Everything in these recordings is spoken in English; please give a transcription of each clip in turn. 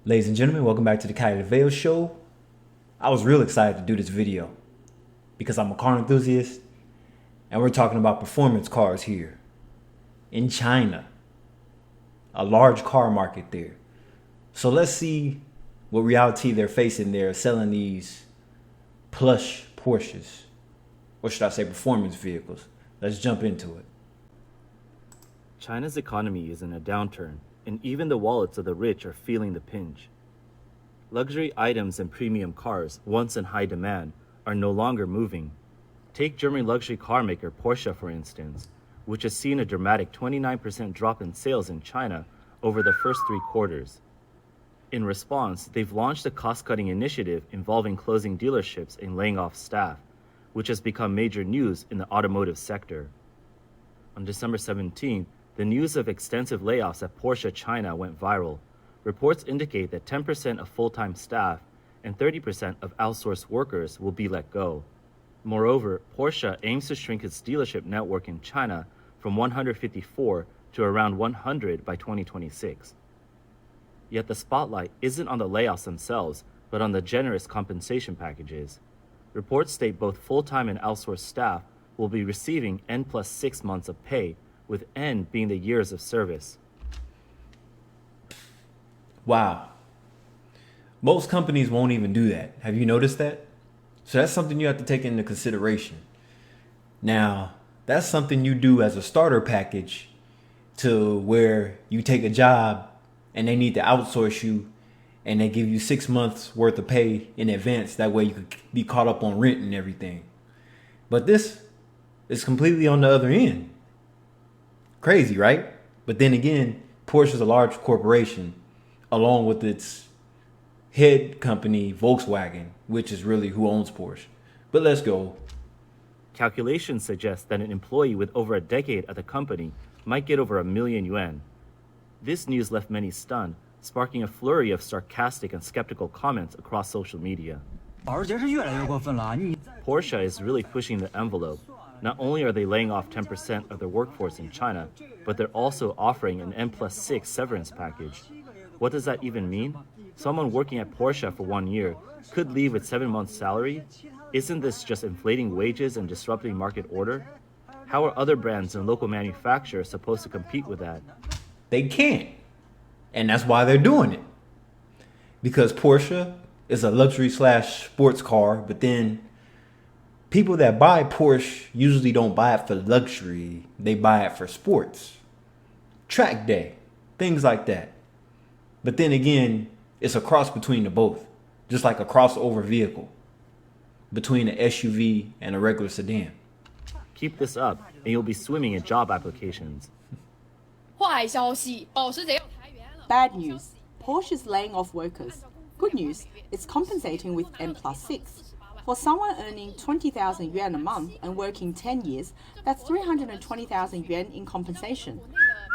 Ladies and gentlemen, welcome back to the Kylie Vale Show. I was real excited to do this video because I'm a car enthusiast and we're talking about performance cars here in China, a large car market there. So let's see what reality they're facing there selling these plush Porsches, or should I say performance vehicles. Let's jump into it. China's economy is in a downturn, and even the wallets of the rich are feeling the pinch. Luxury items and premium cars, once in high demand, are no longer moving. Take German luxury car maker Porsche, for instance, which has seen a dramatic 29% drop in sales in China over the first 3 quarters. In response, they've launched a cost-cutting initiative involving closing dealerships and laying off staff, which has become major news in the automotive sector. On December 17th, the news of extensive layoffs at Porsche China went viral. Reports indicate that 10% of full-time staff and 30% of outsourced workers will be let go. Moreover, Porsche aims to shrink its dealership network in China from 154 to around 100 by 2026. Yet the spotlight isn't on the layoffs themselves, but on the generous compensation packages. Reports state both full-time and outsourced staff will be receiving N plus 6 months of pay, with N being the years of service. Wow. Most companies won't even do that. Have you noticed that? So that's something you have to take into consideration. Now, that's something you do as a starter package to where you take a job and they need to outsource you and they give you 6 months worth of pay in advance. That way you could be caught up on rent and everything. But this is completely on the other end. Crazy, right? But then again, Porsche is a large corporation along with its head company, Volkswagen, which is really who owns Porsche. But let's go. Calculations suggest that an employee with over a decade at the company might get over $1,000,000. This news left many stunned, sparking a flurry of sarcastic and skeptical comments across social media. Porsche is really pushing the envelope. Not only are they laying off 10% of their workforce in China, but they're also offering an N plus 6 severance package. What does that even mean? Someone working at Porsche for 1 year could leave with 7 months' salary? Isn't this just inflating wages and disrupting market order? How are other brands and local manufacturers supposed to compete with that? They can't. And that's why they're doing it. Because Porsche is a luxury slash sports car, but then people that buy Porsche usually don't buy it for luxury. They buy it for sports, track day, things like that. But then again, it's a cross between the both, just like a crossover vehicle between an SUV and a regular sedan. Keep this up, and you'll be swimming in job applications. Bad news. Porsche is laying off workers. Good news. It's compensating with N plus 6. For someone earning 20,000 yuan a month and working 10 years, that's 320,000 yuan in compensation.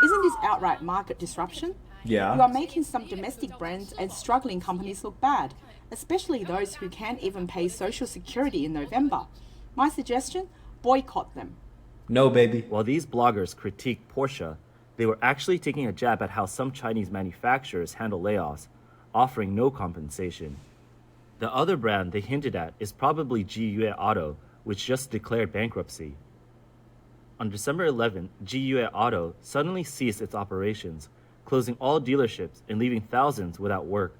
Isn't this outright market disruption? Yeah. You are making some domestic brands and struggling companies look bad, especially those who can't even pay Social Security in November. My suggestion? Boycott them. No, baby. While these bloggers critiqued Porsche, they were actually taking a jab at how some Chinese manufacturers handle layoffs, offering no compensation. The other brand they hinted at is probably Jiyue Auto, which just declared bankruptcy. On December 11th, Jiyue Auto suddenly ceased its operations, closing all dealerships and leaving thousands without work.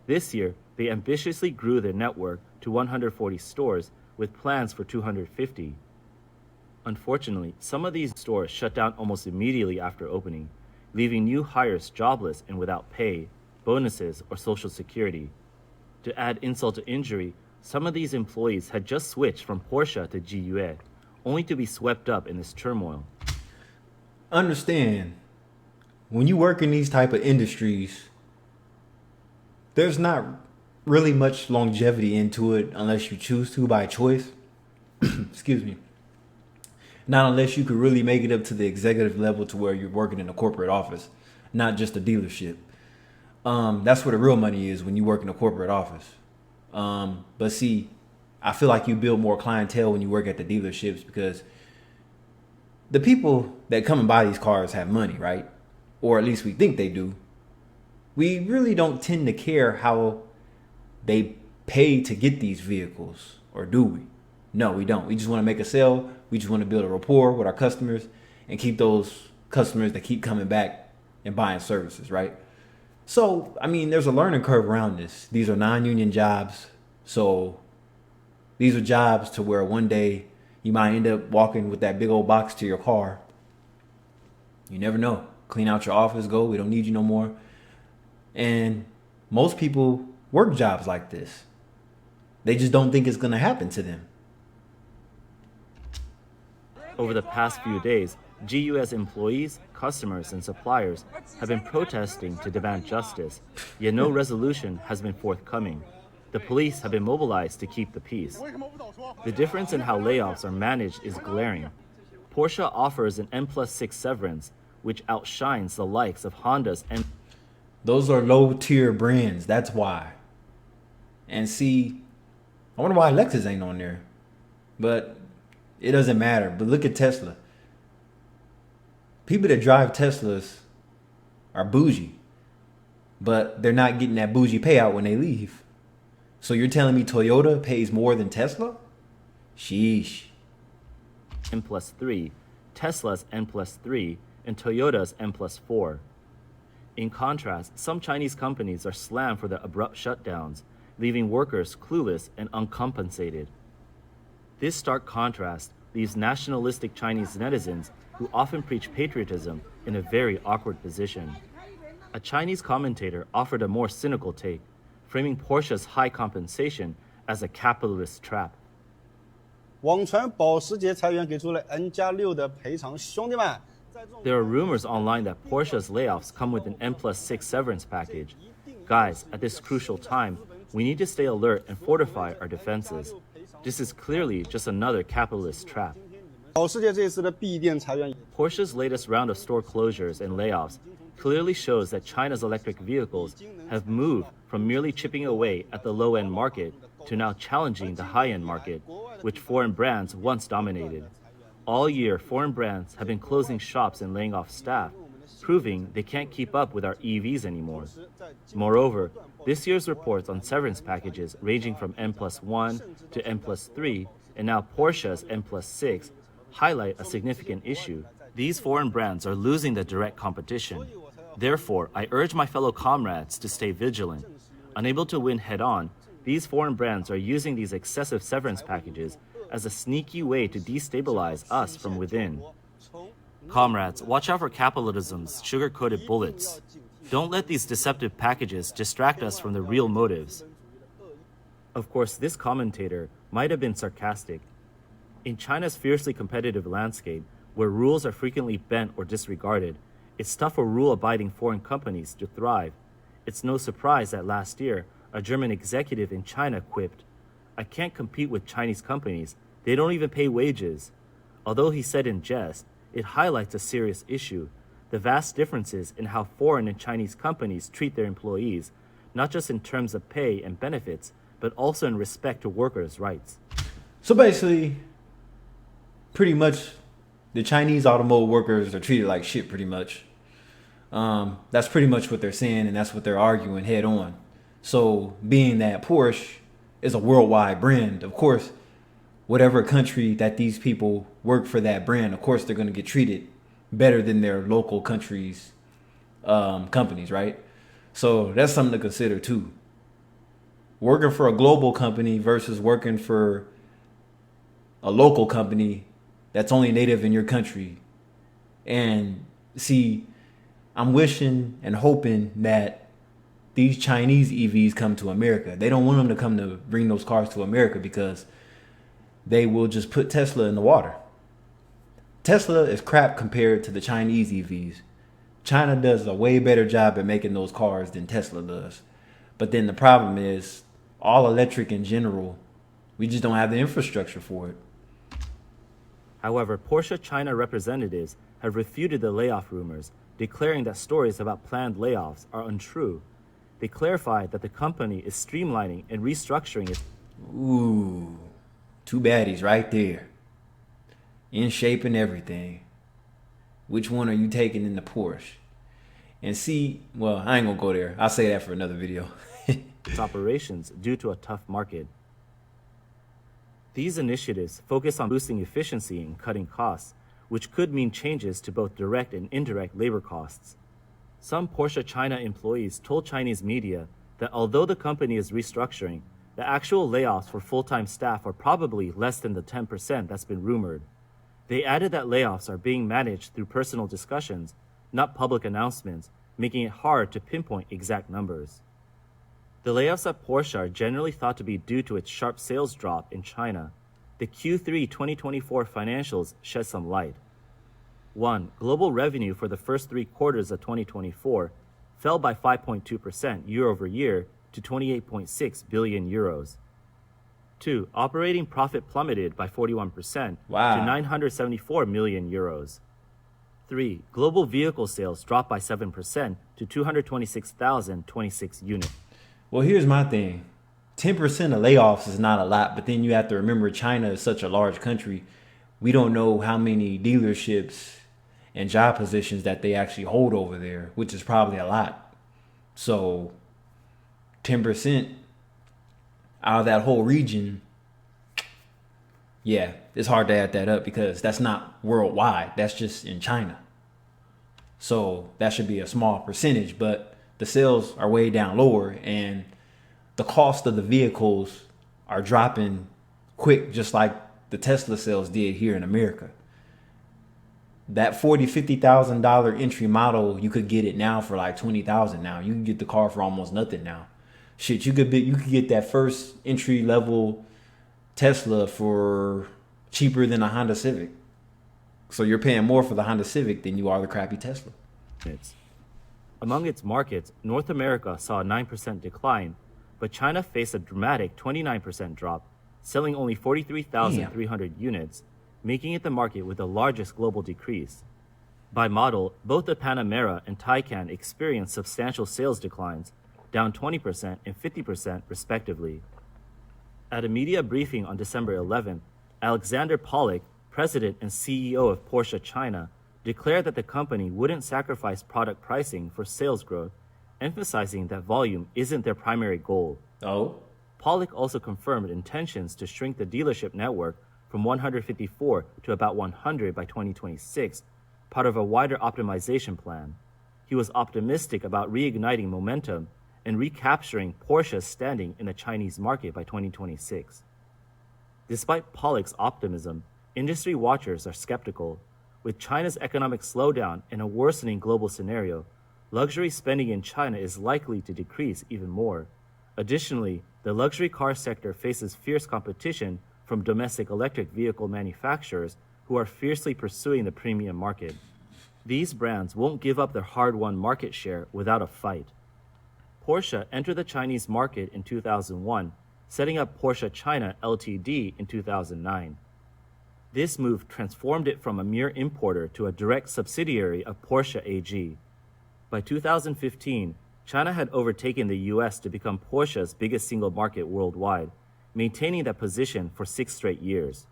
This year, they ambitiously grew their network to 140 stores with plans for 250. Unfortunately, some of these stores shut down almost immediately after opening, leaving new hires jobless and without pay, bonuses, or Social Security. To add insult to injury, some of these employees had just switched from Porsche to Jiyue, only to be swept up in this turmoil. Understand, when you work in these type of industries, there's not really much longevity into it unless you choose to by choice. Excuse me. Not unless you could really make it up to the executive level to where you're working in a corporate office, not just a dealership. That's where the real money is when you work in a corporate office. But see, I feel like you build more clientele when you work at the dealerships because the people that come and buy these cars have money, right? Or at least we think they do. we really don't tend to care how they pay to get these vehicles, or do we? No, we don't. We just want to make a sale. We just want to build a rapport with our customers and keep those customers that keep coming back and buying services, right? So, I mean, there's a learning curve around this. These are non-union jobs. So these are jobs to where one day you might end up walking with that big old box to your car. You never know. Clean out your office, go. We don't need you no more. And most people work jobs like this. They just don't think it's going to happen to them. Over the past few days, GUS employees, customers, and suppliers have been protesting to demand justice, yet no resolution has been forthcoming. The police have been mobilized to keep the peace. The difference in how layoffs are managed is glaring. Porsche offers an N+6 severance, which outshines the likes of Honda's N. Those are low tier brands. That's why. And see, I wonder why Lexus ain't on there. But it doesn't matter. But look at Tesla. People that drive Teslas are bougie, but they're not getting that bougie payout when they leave. So you're telling me Toyota pays more than Tesla? Sheesh. N+3, Tesla's N+3, and Toyota's N+4. In contrast, some Chinese companies are slammed for their abrupt shutdowns, leaving workers clueless and uncompensated. This stark contrast leaves nationalistic Chinese netizens who often preach patriotism in a very awkward position. A Chinese commentator offered a more cynical take, framing Porsche's high compensation as a capitalist trap. 网传保时捷裁员给出了 N+6 的赔偿，兄弟们。 There are rumors online that Porsche's layoffs come with an N+6 severance package. Guys, at this crucial time, we need to stay alert and fortify our defenses. This is clearly just another capitalist trap. 保时捷这次的闭店裁员。 Porsche's latest round of store closures and layoffs clearly shows that China's electric vehicles have moved from merely chipping away at the low-end market to now challenging the high-end market, which foreign brands once dominated. All year, foreign brands have been closing shops and laying off staff, proving they can't keep up with our EVs anymore. Moreover, this year's reports on severance packages ranging from N+1 to N+3 and now Porsche's N+6 highlight a significant issue. These foreign brands are losing the direct competition. Therefore, I urge my fellow comrades to stay vigilant. Unable to win head-on, these foreign brands are using these excessive severance packages as a sneaky way to destabilize us from within. Comrades, watch out for capitalism's sugar-coated bullets. Don't let these deceptive packages distract us from the real motives. Of course, this commentator might have been sarcastic. In China's fiercely competitive landscape, where rules are frequently bent or disregarded, it's tough for rule-abiding foreign companies to thrive. It's no surprise that last year, a German executive in China quipped, "I can't compete with Chinese companies. They don't even pay wages." Although he said in jest, it highlights a serious issue, the vast differences in how foreign and Chinese companies treat their employees, not just in terms of pay and benefits, but also in respect to workers' rights. So basically, pretty much, the Chinese automotive workers are treated like shit pretty much. That's pretty much what they're saying, and that's what they're arguing head on. So being that Porsche is a worldwide brand, of course, whatever country that these people work for that brand, of course, they're going to get treated better than their local countries' companies, right? So that's something to consider too. Working for a global company versus working for a local company that's only native in your country. And see, I'm wishing and hoping that these Chinese EVs come to America. They don't want them to come to bring those cars to America because they will just put Tesla in the water. Tesla is crap compared to the Chinese EVs. China does a way better job at making those cars than Tesla does. But then the problem is, all electric in general, we just don't have the infrastructure for it. However, Porsche China representatives have refuted the layoff rumors, declaring that stories about planned layoffs are untrue. They clarified that the company is streamlining and restructuring its... Ooh, two baddies right there. In shape and everything. Which one are you taking in the Porsche? and see, well, I ain't gonna go there. I'll say that for another video. its operations due to a tough market. These initiatives focus on boosting efficiency and cutting costs, which could mean changes to both direct and indirect labor costs. Some Porsche China employees told Chinese media that although the company is restructuring, the actual layoffs for full-time staff are probably less than the 10% that's been rumored. They added that layoffs are being managed through personal discussions, not public announcements, making it hard to pinpoint exact numbers. The layoffs at Porsche are generally thought to be due to its sharp sales drop in China. The Q3 2024 financials shed some light. 1. Global revenue for the first 3 quarters of 2024 fell by 5.2% year over year to 28.6 billion euros. 2. Operating profit plummeted by 41% Wow. to 974 million euros. 3. Global vehicle sales dropped by 7% to 226,026 units. Well, here's my thing. 10% of layoffs is not a lot, but then you have to remember China is such a large country. We don't know how many dealerships and job positions that they actually hold over there, which is probably a lot. So 10% out of that whole region, yeah, it's hard to add that up because that's not worldwide. That's just in China. So that should be a small percentage, but the sales are way down lower and the cost of the vehicles are dropping quick, just like the Tesla sales did here in America. That $40,000-$50,000 entry model, you could get it now for like $20,000 now. You can get the car for almost nothing now. Shit, you could get that first entry level Tesla for cheaper than a Honda Civic. So you're paying more for the Honda Civic than you are the crappy Tesla. Among its markets, North America saw a 9% decline, but China faced a dramatic 29% drop, selling only 43,300 units, making it the market with the largest global decrease. By model, both the Panamera and Taycan experienced substantial sales declines, down 20% and 50% respectively. At a media briefing on December 11th, Alexander Pollock, president and CEO of Porsche China, declared that the company wouldn't sacrifice product pricing for sales growth, emphasizing that volume isn't their primary goal. Oh? Pollock also confirmed intentions to shrink the dealership network from 154 to about 100 by 2026, part of a wider optimization plan. He was optimistic about reigniting momentum and recapturing Porsche's standing in the Chinese market by 2026. Despite Pollock's optimism, industry watchers are skeptical. With China's economic slowdown and a worsening global scenario, luxury spending in China is likely to decrease even more. Additionally, the luxury car sector faces fierce competition from domestic electric vehicle manufacturers who are fiercely pursuing the premium market. These brands won't give up their hard-won market share without a fight. Porsche entered the Chinese market in 2001, setting up Porsche China Ltd. In 2009. This move transformed it from a mere importer to a direct subsidiary of Porsche AG. By 2015, China had overtaken the US to become Porsche's biggest single market worldwide, maintaining that position for 6 straight years.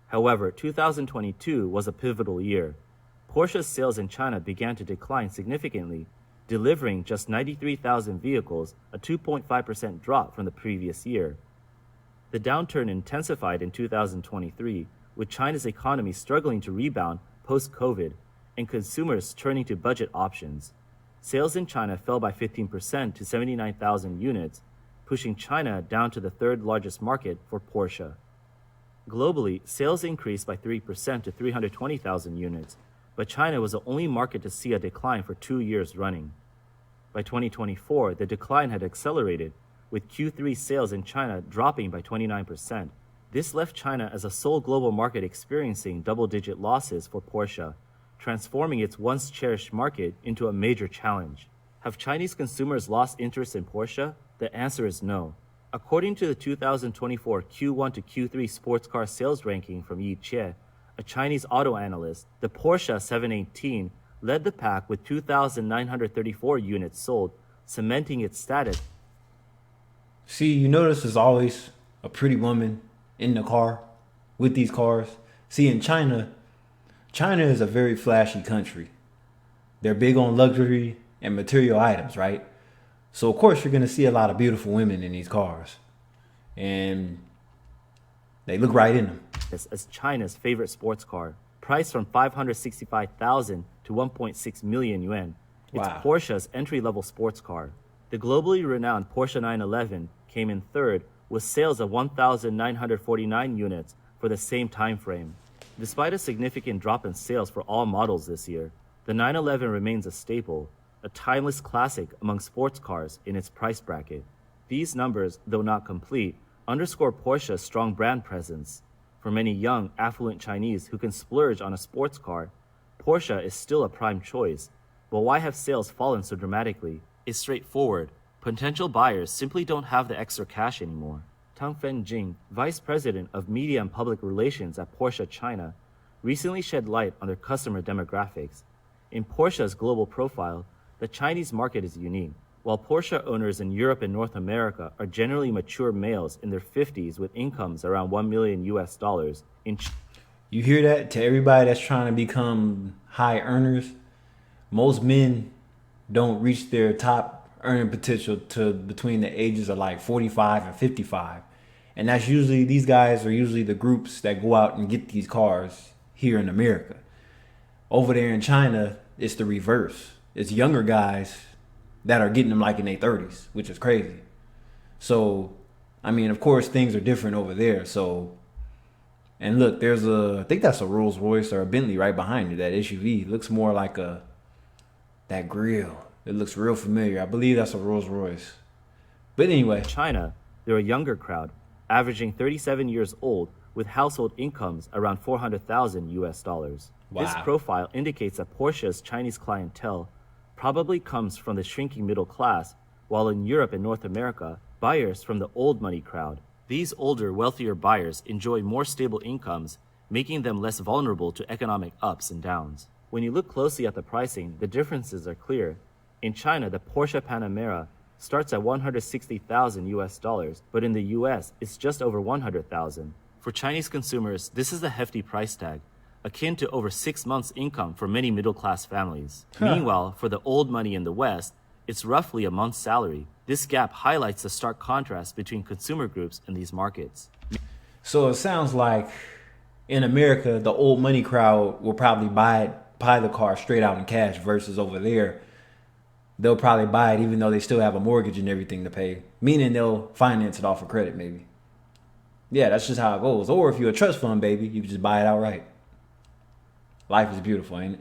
However, 2022 was a pivotal year. Porsche's sales in China began to decline significantly, delivering just 93,000 vehicles, a 2.5% drop from the previous year. The downturn intensified in 2023, with China's economy struggling to rebound post-COVID and consumers turning to budget options. Sales in China fell by 15% to 79,000 units, pushing China down to the 3rd largest market for Porsche. Globally, sales increased by 3% to 320,000 units, but China was the only market to see a decline for 2 years running. By 2024, the decline had accelerated, with Q3 sales in China dropping by 29%. This left China as a sole global market experiencing double-digit losses for Porsche, transforming its once cherished market into a major challenge. Have Chinese consumers lost interest in Porsche? The answer is no. According to the 2024 Q1 to Q3 sports car sales ranking from Yiqie, a Chinese auto analyst, the Porsche 718 led the pack with 2,934 units sold, cementing its status. See, you notice there's always a pretty woman in the car with these cars. See, in China is a very flashy country. They're big on luxury. and material items, right? So of course you're gonna see a lot of beautiful women in these cars, and they look right in them. As China's favorite sports car, priced from 565,000 to 1.6 million yuan. It's Wow. Porsche's entry-level sports car. The globally renowned Porsche 911 came in third with sales of 1,949 units for the same time frame. Despite a significant drop in sales for all models this year, the 911 remains a staple, a timeless classic among sports cars in its price bracket. These numbers, though not complete, underscore Porsche's strong brand presence. For many young, affluent Chinese who can splurge on a sports car, Porsche is still a prime choice. But why have sales fallen so dramatically? It's straightforward. Potential buyers simply don't have the extra cash anymore. Tang Fenjing, Vice President of Media and Public Relations at Porsche China, recently shed light on their customer demographics. In Porsche's global profile, the Chinese market is unique. While Porsche owners in Europe and North America are generally mature males in their 50s with incomes around $1 million US, You hear that? To everybody that's trying to become high earners, most men don't reach their top earning potential to between the ages of like 45 and 55. And that's usually, these guys are usually the groups that go out and get these cars here in America. Over there in China, it's the reverse. It's younger guys that are getting them like in their 30s, which is crazy. So, I mean, of course, things are different over there. So, and look, I think that's a Rolls Royce or a Bentley right behind it. That SUV looks more like that grill. It looks real familiar. I believe that's a Rolls Royce. But anyway, China, they're a younger crowd, averaging 37 years old with household incomes around 400,000 US dollars. Wow. This profile indicates that Porsche's Chinese clientele probably comes from the shrinking middle class, while in Europe and North America, buyers from the old money crowd. These older, wealthier buyers enjoy more stable incomes, making them less vulnerable to economic ups and downs. When you look closely at the pricing, the differences are clear. In China, the Porsche Panamera starts at 160,000 US dollars, but in the US, it's just over 100,000. For Chinese consumers, this is a hefty price tag, akin to over 6 months' income for many middle-class families. Meanwhile, for the old money in the West, it's roughly a month's salary. This gap highlights the stark contrast between consumer groups in these markets. so it sounds like in America, the old money crowd will probably buy the car straight out in cash versus over there, they'll probably buy it even though they still have a mortgage and everything to pay, meaning they'll finance it off of credit maybe. Yeah, that's just how it goes. Or if you're a trust fund, baby, you can just buy it outright. Life is beautiful, ain't it?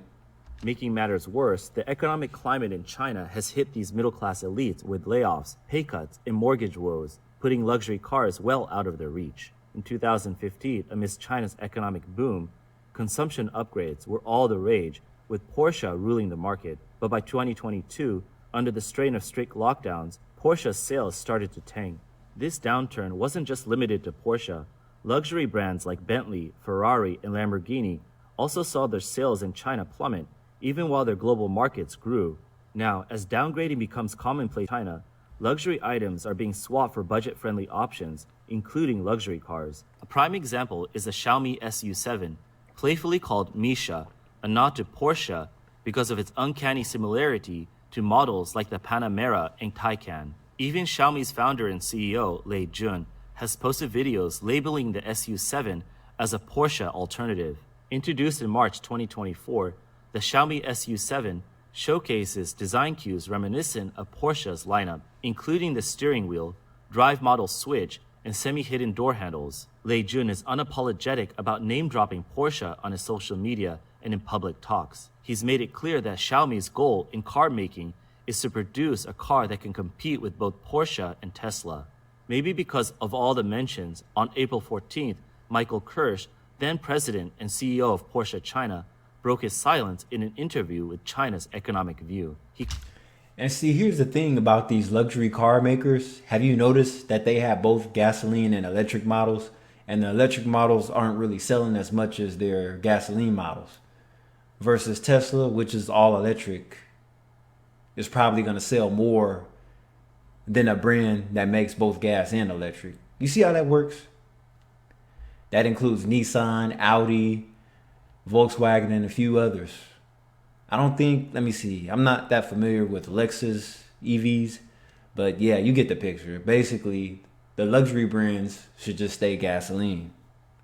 Making matters worse, the economic climate in China has hit these middle-class elites with layoffs, pay cuts, and mortgage woes, putting luxury cars well out of their reach. In 2015, amidst China's economic boom, consumption upgrades were all the rage, with Porsche ruling the market. But by 2022, under the strain of strict lockdowns, Porsche's sales started to tank. This downturn wasn't just limited to Porsche. Luxury brands like Bentley, Ferrari, and Lamborghini also saw their sales in China plummet, even while their global markets grew. Now, as downgrading becomes commonplace in China, luxury items are being swapped for budget-friendly options, including luxury cars. A prime example is the Xiaomi SU7, playfully called Misha, a nod to Porsche because of its uncanny similarity to models like the Panamera and Taycan. Even Xiaomi's founder and CEO, Lei Jun, has posted videos labeling the SU7 as a Porsche alternative. Introduced in March 2024, the Xiaomi SU7 showcases design cues reminiscent of Porsche's lineup, including the steering wheel, drive model switch, and semi-hidden door handles. Lei Jun is unapologetic about name-dropping Porsche on his social media and in public talks. He's made it clear that Xiaomi's goal in car making is to produce a car that can compete with both Porsche and Tesla. Maybe because of all the mentions, on April 14th, Michael Kirsch, then president and CEO of Porsche China, broke his silence in an interview with China's Economic View. And see, here's the thing about these luxury car makers. Have you noticed that they have both gasoline and electric models? And the electric models aren't really selling as much as their gasoline models. Versus Tesla, which is all electric, is probably going to sell more than a brand that makes both gas and electric. You see how that works? That includes Nissan, Audi, Volkswagen, and a few others. I don't think, let me see, I'm not that familiar with Lexus EVs, but yeah, you get the picture. Basically, the luxury brands should just stay gasoline,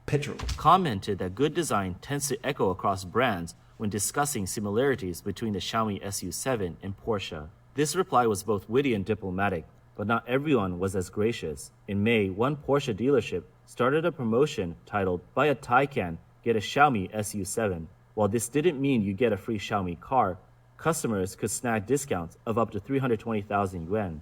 petrol. Commented that good design tends to echo across brands when discussing similarities between the Xiaomi SU7 and Porsche. This reply was both witty and diplomatic, but not everyone was as gracious. In May, one Porsche dealership started a promotion titled "Buy a Taycan, get a Xiaomi SU7." While this didn't mean you get a free Xiaomi car, customers could snag discounts of up to 320,000 yuan.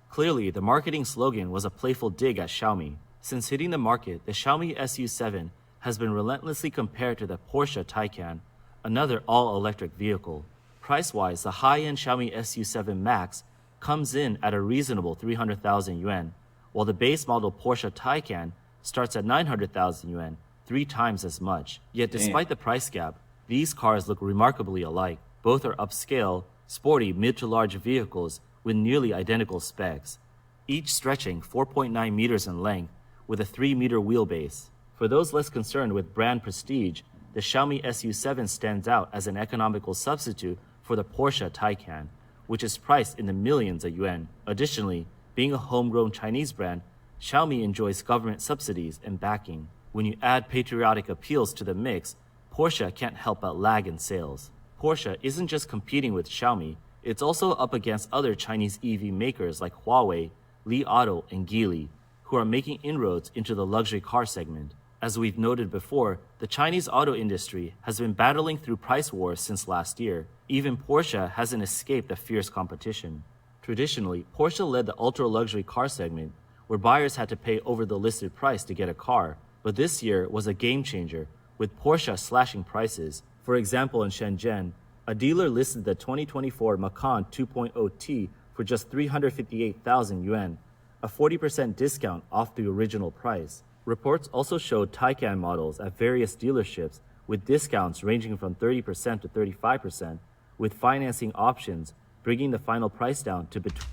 Clearly, the marketing slogan was a playful dig at Xiaomi. Since hitting the market, the Xiaomi SU7 has been relentlessly compared to the Porsche Taycan, another all-electric vehicle. Price-wise, the high-end Xiaomi SU7 Max comes in at a reasonable 300,000 yuan, while the base model Porsche Taycan starts at 900,000 yuan, 3 times as much. Yet despite the price gap, these cars look remarkably alike. Both are upscale, sporty mid to large vehicles with nearly identical specs, each stretching 4.9 meters in length with a 3-meter wheelbase. For those less concerned with brand prestige, the Xiaomi SU7 stands out as an economical substitute for the Porsche Taycan, which is priced in the millions of yuan. Additionally, being a homegrown Chinese brand, Xiaomi enjoys government subsidies and backing. When you add patriotic appeals to the mix, Porsche can't help but lag in sales. Porsche isn't just competing with Xiaomi, it's also up against other Chinese EV makers like Huawei, Li Auto, and Geely, who are making inroads into the luxury car segment. As we've noted before, the Chinese auto industry has been battling through price wars since last year. Even Porsche hasn't escaped the fierce competition. Traditionally, Porsche led the ultra-luxury car segment, where buyers had to pay over the listed price to get a car, but this year was a game changer, with Porsche slashing prices. For example, in Shenzhen, a dealer listed the 2024 Macan 2.0T for just 358,000 yuan, a 40% discount off the original price. Reports also showed Taycan models at various dealerships with discounts ranging from 30% to 35%, with financing options bringing the final price down to between.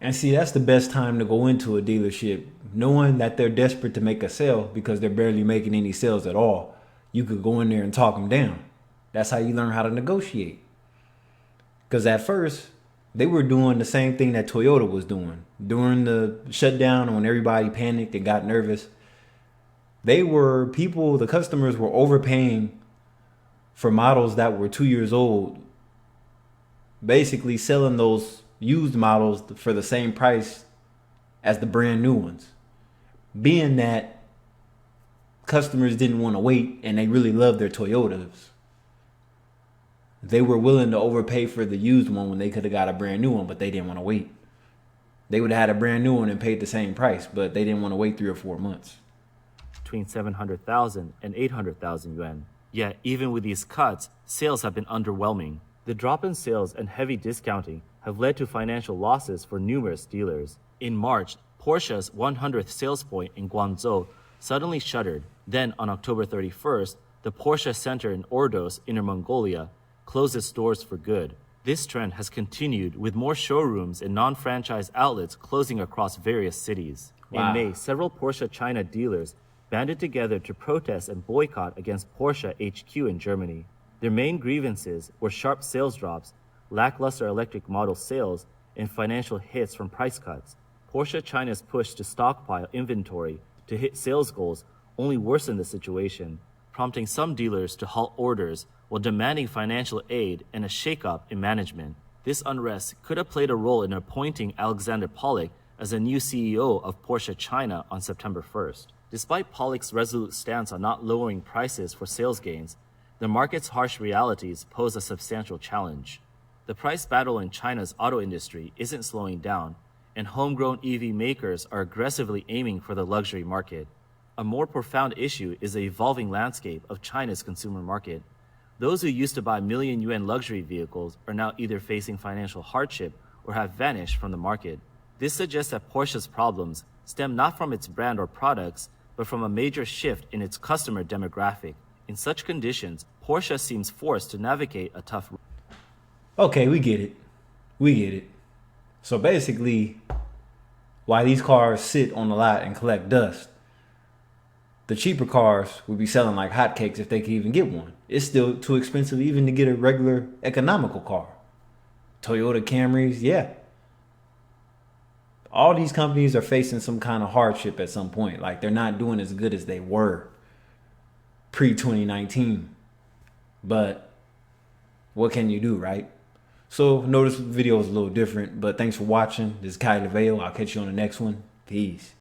And see, that's the best time to go into a dealership, knowing that they're desperate to make a sale because they're barely making any sales at all. You could go in there and talk them down. That's how you learn how to negotiate. Because at first, they were doing the same thing that Toyota was doing. During the shutdown, when everybody panicked and got nervous, the customers were overpaying for models that were 2 years old, basically selling those used models for the same price as the brand new ones. Being that customers didn't want to wait and they really loved their Toyotas, they were willing to overpay for the used one when they could have got a brand new one, but they didn't want to wait. They would have had a brand new one and paid the same price, but they didn't want to wait 3 or 4 months. Between 700,000 and 800,000 yuan. Yet, even with these cuts, sales have been underwhelming. The drop in sales and heavy discounting have led to financial losses for numerous dealers. In March, Porsche's 100th sales point in Guangzhou suddenly shuttered. Then, on October 31st, the Porsche Center in Ordos, Inner Mongolia, closed its doors for good. This trend has continued with more showrooms and non-franchise outlets closing across various cities. Wow. In May, several Porsche China dealers banded together to protest and boycott against Porsche HQ in Germany. Their main grievances were sharp sales drops, lackluster electric model sales, and financial hits from price cuts. Porsche China's push to stockpile inventory to hit sales goals only worsened the situation, prompting some dealers to halt orders while demanding financial aid and a shakeup in management. This unrest could have played a role in appointing Alexander Pollock as a new CEO of Porsche China on September 1st. Despite Pollock's resolute stance on not lowering prices for sales gains, the market's harsh realities pose a substantial challenge. The price battle in China's auto industry isn't slowing down, and homegrown EV makers are aggressively aiming for the luxury market. A more profound issue is the evolving landscape of China's consumer market. Those who used to buy million yuan luxury vehicles are now either facing financial hardship or have vanished from the market. This suggests that Porsche's problems stem not from its brand or products, but from a major shift in its customer demographic. In such conditions, Porsche seems forced to navigate a tough. Okay, we get it. We get it. So basically, why these cars sit on the lot and collect dust, The cheaper cars would be selling like hotcakes if they could even get one. It's still too expensive even to get a regular economical car. Toyota Camrys, yeah. All these companies are facing some kind of hardship at some point. Like they're not doing as good as they were pre-2019. But what can you do, right? So notice the video is a little different, but thanks for watching. This is Kylie Vale. I'll catch you on the next one. Peace.